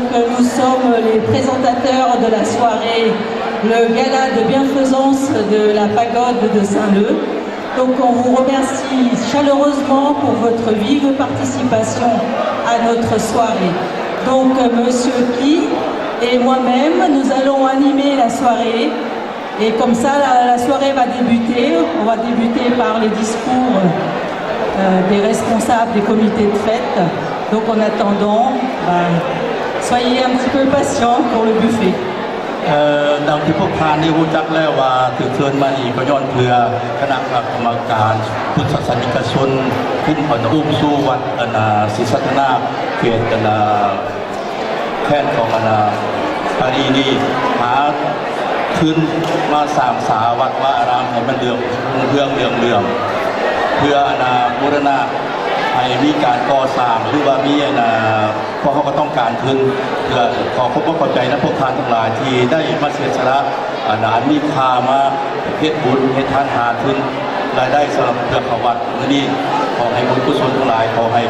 Nous sommes les présentateurs de la soirée, le gala de bienfaisance de la pagode de Saint-Leu. Donc on vous remercie chaleureusement pour votre vive participation à notre soirée. Donc Monsieur Ki et moi-même, nous allons animer la soirée. Et comme ça, la soirée va débuter. On va débuter par les discours des responsables des comités de fête. Donc en attendant, soyez un petit peu patients pour le buffet. ดังที่พวกท่านได้รู้จักแล้วว่าถือเชิญมานี่ก็ย้อนเพื่อคณะกรรมการพุทธศาสนิกชนขึ้นขอนอุ้มสู่วัดศรีสัตนาเขตแค่นของปารีนี่หาขึ้นมาสร้างสาวัดว่าอารามให้มันเรื่องเพื่อบูรณะให้มีการก่อสร้างหรือว่ามีเพราะเขาก็ต้องการขึ้นเพื่อขอพบว่าเข้าใจนะพวกท่านทั้งหลายที่ได้มาเสียสละมีค่ามาเฮ็ดบุญเฮ็ดทานหาขึ้นรายได้สำหรับเพื่อเขาวัดนี่ขอให้บุญกุศลทั้งหลายขอให้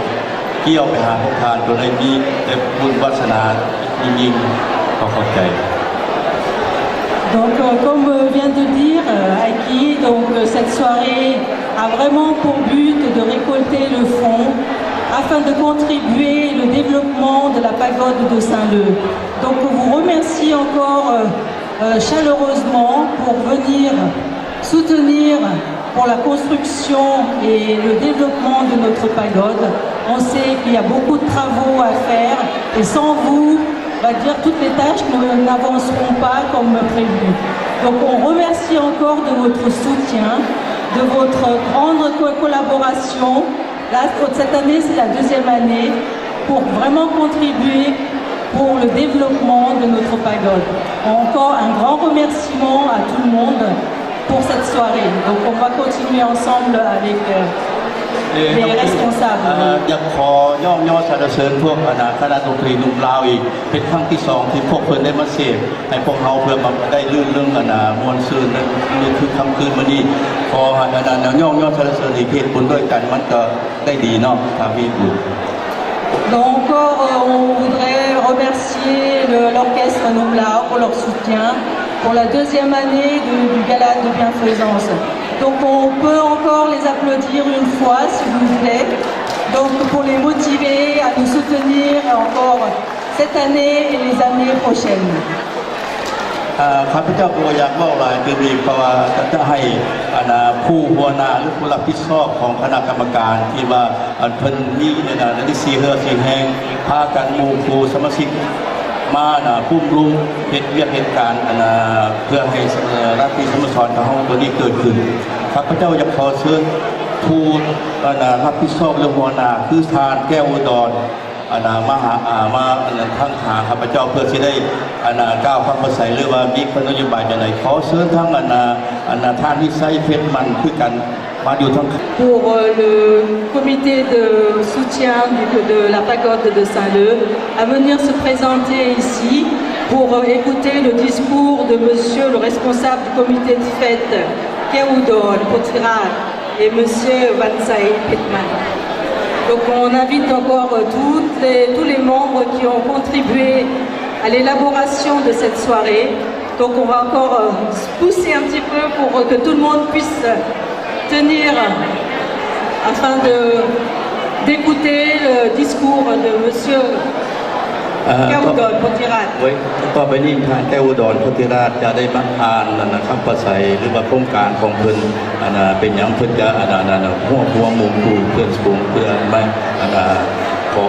เกี่ยวไปหาพวกท่านโดยได้มีแต่บุญวาสนายิ่งๆขอเข้าใจ Donc, comme vient de dire Aki, donc cette soirée a vraiment pour but de récolter le fonds afin de contribuer au développement de la pagode de Saint-Leu. Donc, on vous remercie encore chaleureusement pour venir soutenir pour la construction et le développement de notre pagode. On sait qu'il y a beaucoup de travaux à faire et sans vous, on va dire toutes les tâches n'avanceront pas comme prévu. Donc on remercie encore de votre soutien, de votre grande collaboration. Là, cette année, c'est la deuxième année pour vraiment contribuer pour le développement de notre pagode. Encore un grand remerciement à tout le monde pour cette soirée. Donc on va continuer ensemble avec les responsables. อยากขอย่อสรรเสริญพวกคณะดนตรีหนุ่มลาวอีกเป็นครั้งที่2ที่พวกเพิ่นได้มาเสพให้พวกเราเพื่อมาได้ลื่นเรื่องมวลซื่นนั่นคือคำคืนมื้อนี้ขอย่อสรรเสริญอีกเพศบุญด้วยกันมันก็ได้ดีเนาะถ้ามีบุญ Donc encore, on voudrait remercier l'orchestre Nomlao pour leur soutien pour la deuxième année du gala de bienfaisance. Donc on peut encore les applaudir une fois si vous voulez. Donc pour les motiver à nous soutenir encore cette année et les années prochaines. ข้าพเจ้าก็อยากบอกหลายคือมีเพราะว่าจะให้ผู้หัวหน้าหรือผู้รับผิดชอบของคณะกรรมการที่ว่าเพิ่นมีที่สีเฮือสีแหงพากันหมู่ครูสมาชิกมาพุ่มลุงเหตุการณ์เพื่อให้รัฐที่สโมสรของเราตัวนี้เกิดขึ้นข้าพเจ้าอยากขอเชิญผู้รับผิดชอบเรื่องหัวหน้าคือทานแก้วอุดรมาทั้งหาข้าพเจ้าเพื่อที่ได้ก้าวข้ามภาษาหรือว่ามีนโยบายอย่างไรขอเชิญทั้งท่านที่ใช้เพชรมันคือกันมาอยู่ทั้ง Pour le comité de soutien de la pagode de Saint-Leu à venir se présenter ici pour écouter le discours de monsieur le responsable du comité de fête Keoudon Potirat et monsieur Vansai Pitman. Donc on invite encore tous les membres qui ont contribué à l'élaboration de cette soirée. Donc on va encore pousser un petit peu pour que tout le monde puisse tenir afin d'écouter le discours de monsieur Keoudon Potirat. ต่อไปนี้ทางแก้วอุดรโพธิราชจะได้มาอ่านคำประสัยหรือว่าโครงการของเพิ่นเป็นอย่างเพิ่นจะหัวหมู่ครูเพื่อนสกุลเพื่อไม่ขอ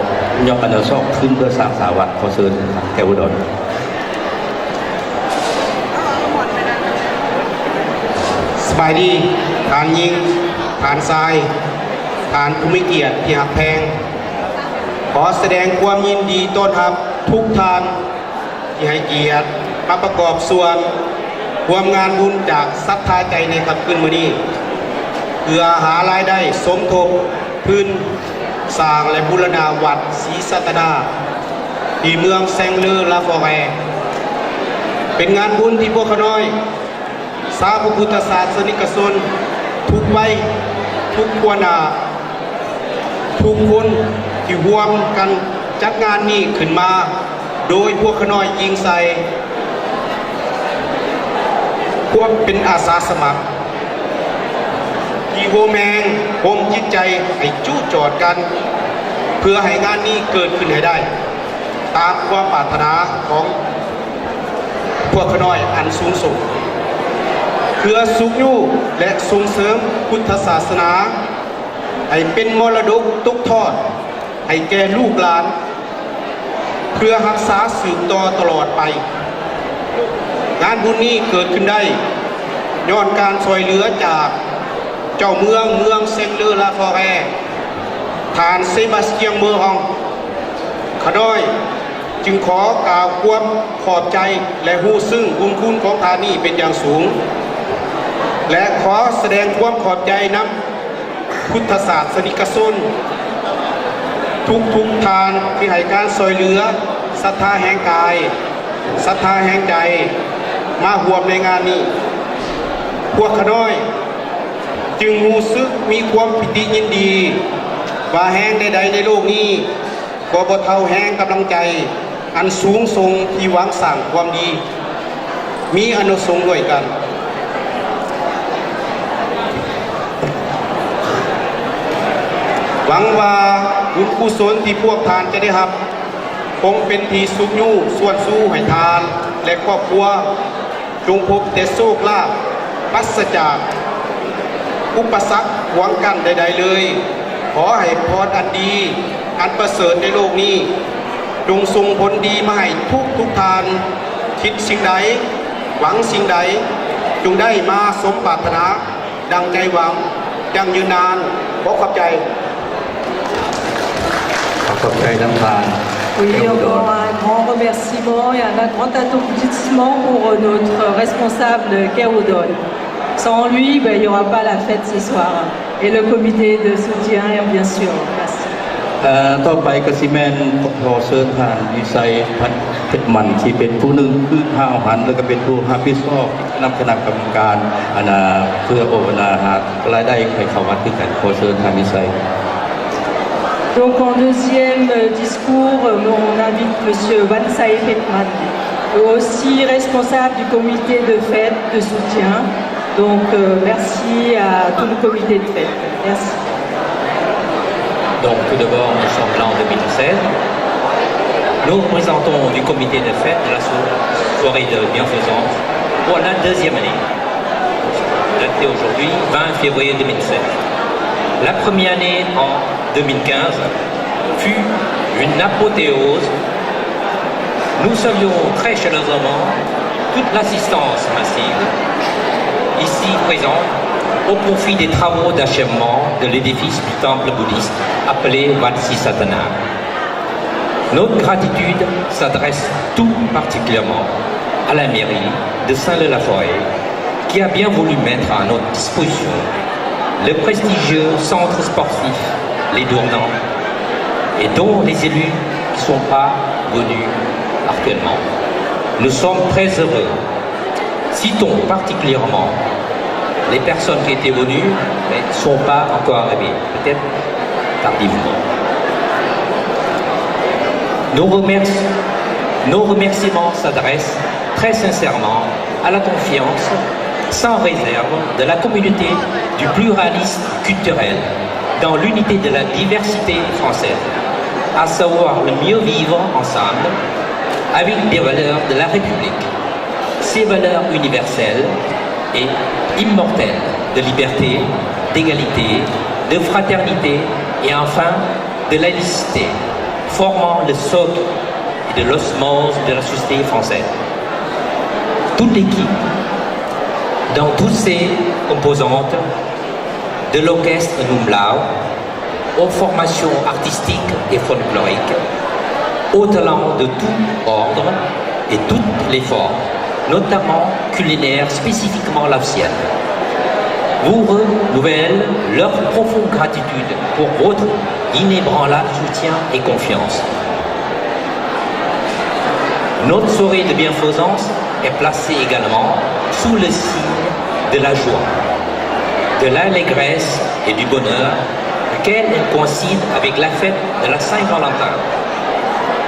ยกซอกขึ้นเพื่อสร้างสาวัดขอเชิญแก้วอุดรสบายดีฐานยิงฐานทรายฐานภูมิเกียรติที่หักแพงขอแสดงความยินดีต้อนรับทุกท่านที่ให้เกียรติมาประกอบส่วนความงานบุญจากศรัทธาใจในค่ำคืนมื้อนี้เพื่อหารายได้สมทบพื้นสร้างและบูรณาวัดศรีสัตนาที่เมืองแซงเลอลาฟอแรเป็นงานบุญที่พวกเขาน้อยสาธุพุทธศาสนิกชนทุกวัยทุกหัวหน้าทุกคนที่ร่วมกันจัดงานนี้ขึ้นมา โดยพวกขน้อยยิงใส่พวกเป็นอาสาสมัครที่โฮแมงโฮมจิตใจให้จู้จอดกันเพื่อให้งานนี้เกิดขึ้นให้ได้ตามความปรารถนาของพวกขน้อยอันสูงส่งเพื่อสุขอยู่และส่งเสริมพุทธศาสนาให้เป็นมรดกตกทอดให้แก่ลูกหลานเพื่อรักษาสืบต่อตลอดไปงานบุญนี้เกิดขึ้นได้ย้อนการช่วยเหลือจากเจ้าเมืองเซงเลอลาฟอแรทานเซบาสเตียงเมอร์ฮองขน้อยจึงขอกล่าวความขอบใจและฮู้ซึ่งบุญคุณของทานนี้เป็นอย่างสูงและขอแสดงความขอบใจนำพุทธศาสนิกชนทุกทานที่ให้การช่วยเหลือศรัทธาแห่งกายศรัทธาแห่งใจมาร่วมในงานนี้พวกขน้อยจึงรู้สึกมีความปิติยินดีว่าแห่งใดๆในโลกนี้ก็บ่เท่าแห่งกำลังใจอันสูงส่งที่หวังสร้างความดีมีอานุสงส์ด้วยกันหวังว่าบุญกุศลที่พวกทานจะได้รับคงเป็นที่สุขอยู่ส่วนสู้ให้ทานและครอบครัวจงพบแต่โชคลาภปราศจากอุปสรรคหวงกันใดๆเลยขอให้พรอันดีอันประเสริฐในโลกนี้จงส่งผลดีมาให้ทุกทานคิดสิ่งใดหวังสิ่งใดจงได้มาสมปรารถนาดังใจหวังยังยืนนานขอขอบใจขอบใจท่านทาน Oui, encore un grand remerciement et un grand applaudissement pour notre responsable Keoudon. Sans lui, il n'y aura pas la fête ce soir. Et le comité de soutien, bien sûr. Merci. ต่อไปกสิแมนขอเชิญท่านวิสัยพันเพชรมันที่เป็นผู้หนึ่งคือห้าวหันแล้วก็เป็นผู้รับผิดชอบนำคณะกรรมการเพื่อโอวนาหารายได้ให้เข้าวัดด้วยกันขอเชิญท่านวิสัย Donc en deuxième discours, on invite M. Vansai Petman, aussi responsable du comité de fête de soutien. Donc merci à tout le comité de fête. Merci. Donc tout d'abord, nous sommes là en 2016. Nous représentons du comité de fête de la soirée de bienfaisance pour la deuxième année. Datée aujourd'hui, 20 février 2016. La première année en 2015 fut une apothéose. Nous saluons très chaleureusement toute l'assistance massive ici présente au profit des travaux d'achèvement de l'édifice du temple bouddhiste appelé Wat Sisatana. Notre gratitude s'adresse tout particulièrement à la mairie de Saint-Leu-la-Forêt qui a bien voulu mettre à notre disposition le prestigieux centre sportif Les Dournants et dont les élus ne sont pas venus actuellement. Nous sommes très heureux. Citons particulièrement les personnes qui étaient venues mais ne sont pas encore arrivées, peut-être tardivement. Nos remerciements s'adressent très sincèrement à la confiance sans réserve de la communauté du pluralisme culturel dans l'unité de la diversité française, à savoir le mieux vivre ensemble avec des valeurs de la République, ces valeurs universelles et immortelles de liberté, d'égalité, de fraternité et enfin de laïcité, formant le socle et de l'osmose de la société française. Toute l'équipe, dans toutes ses composantes, de l'orchestre Numlao, aux formations artistiques et folkloriques, aux talents de tout ordre et toutes les formes, notamment culinaires spécifiquement laotiennes, vous renouvelle leur profonde gratitude pour votre inébranlable soutien et confiance. Notre soirée de bienfaisance est placée également sous le signe de la joie, de l'allégresse et du bonheur, lequel elle coïncide avec la fête de la Saint-Valentin.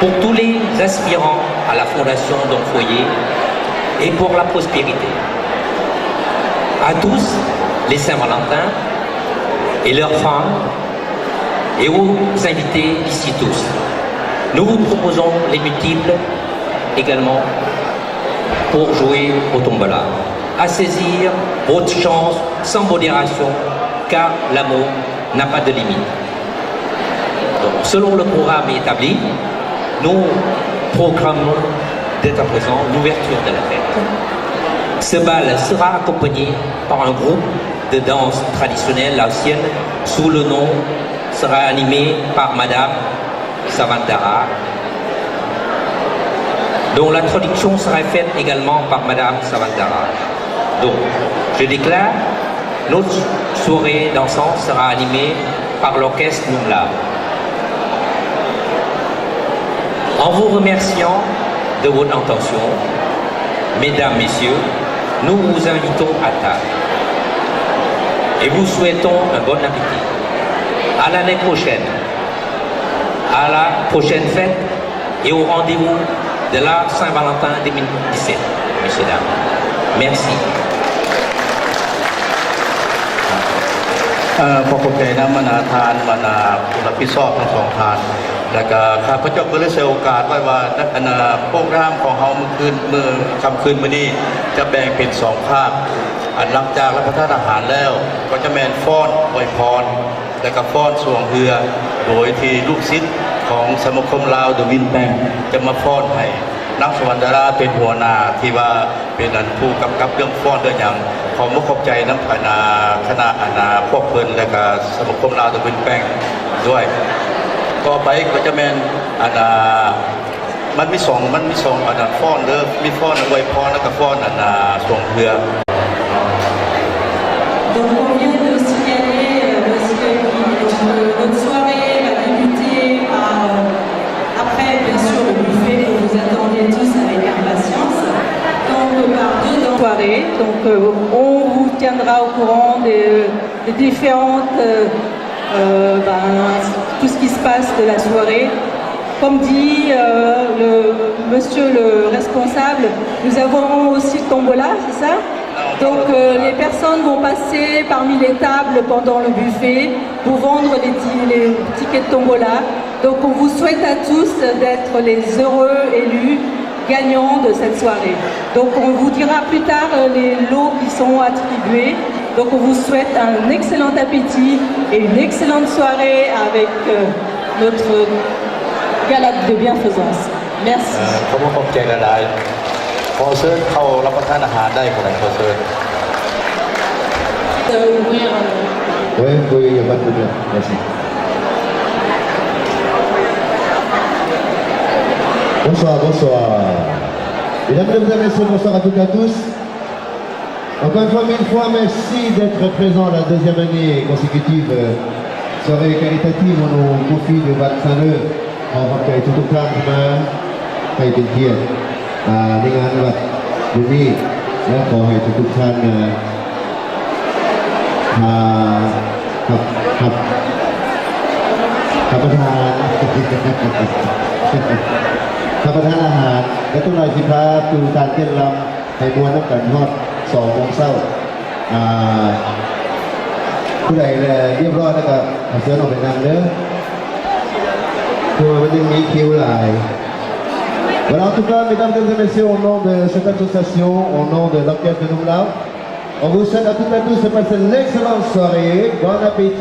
pour tous les aspirants à la fondation Don Foyer et pour la prospérité. À tous les Saint-Valentin et leurs femmes et aux invités ici tous. Nous vous proposons les multiples également pour jouer au tombola. À saisir votre chance sans modération car l'amour n'a pas de limite. Donc, selon le programme établi, nous programmons dès à présent l'ouverture de la fête. Ce bal sera accompagné par un groupe de danse traditionnelle laotienne sous le nom, sera animé par Madame Savandara, dont l'introduction sera faite également par Madame Savandara. Donc, je déclare, notre soirée dansante sera animée par l'orchestre Numla. En vous remerciant de votre intention, mesdames, messieurs, nous vous invitons à table et vous souhaitons un bon appétit. À l'année prochaine, à la prochaine fête et au rendez-vous de la Saint-Valentin 2017, messieurs, dames. Merci. ขอขอบใจน้ำมนาทานมานาผู้รับผิดชอบทั้งสองทานแล้วก็ข้าพเจ้าก็ได้เสียโอกาสไว้ว่าโปรแกรมของเราเมื่อค่ำคืนมื้อนี้จะแบ่งเป็นสองภาคหลังจากรับประทานอาหารแล้วก็จะแม่นฟ้อนอวยพรและก็ฟ้อนสวงเรือโดยที่ลูกศิษย์ของสมาคมลาวเดอะวินแบงจะมาฟ้อนให้นักสวรรค์ดาราเป็นหัวหน้าที่ว่าเป็นผู้กำกับเรื่องฟ้อนด้วยอย่างขอขอบใจน้ำคณะพวกเพิ่นและก็สมาคมลาวเดอะวินแบงด้วยต่อไปก็จะแม่นมันมีสองฟ้อนเด้อมีฟ้อนอวยพรแล้วก็ฟ้อนสวงเรือ Donc on vient de signaler, monsieur Guy, notre soirée va débuter après bien sûr le buffet que vous attendiez tous avec impatience. Donc par deux soirées, donc on vous tiendra au courant des différentes, tout ce qui se passe de la soirée. Comme dit monsieur le responsable, nous avons aussi le tombola, c'est ça? Donc les personnes vont passer parmi les tables pendant le buffet pour vendre les tickets de tombola. Donc on vous souhaite à tous d'être les heureux élus gagnants de cette soirée. Donc on vous dira plus tard les lots qui sont attribués. Donc on vous souhaite un excellent appétit et une excellente soirée avec notre gala de bienfaisance. Merci. ขอบใจหลายๆขอเชิญเข้ารับประทานอาหารได้คนไหนขอเชิญ Oui, il n'y a pas de problème. Merci. Bonsoir. Mesdames et messieurs, bonsoir à toutes et à tous. Encore une fois, mille fois, merci d'être présents la deuxième année consécutive. Soirée caritative, on nous confie de vaccin-le. On va faire tout le temps demain.ให้เป็นเกียรติในงานวันนี้และขอให้ทุกท่านรับประทานอาหารและทุกหน่อยสิพาตูการเต้นรำให้มวลน้ำกันฮอด2 โมงเช้าผู้ใดเรียบร้อยแล้วก็เชิญออกไปนั่งเด้อคือมันจะมีคิวหลายVoilà, en tout cas, mesdames et messieurs, au nom de cette association, au nom de l'orchestre de Numla, on vous souhaite à toutes et à tous de passer une excellente soirée. Bon appétit.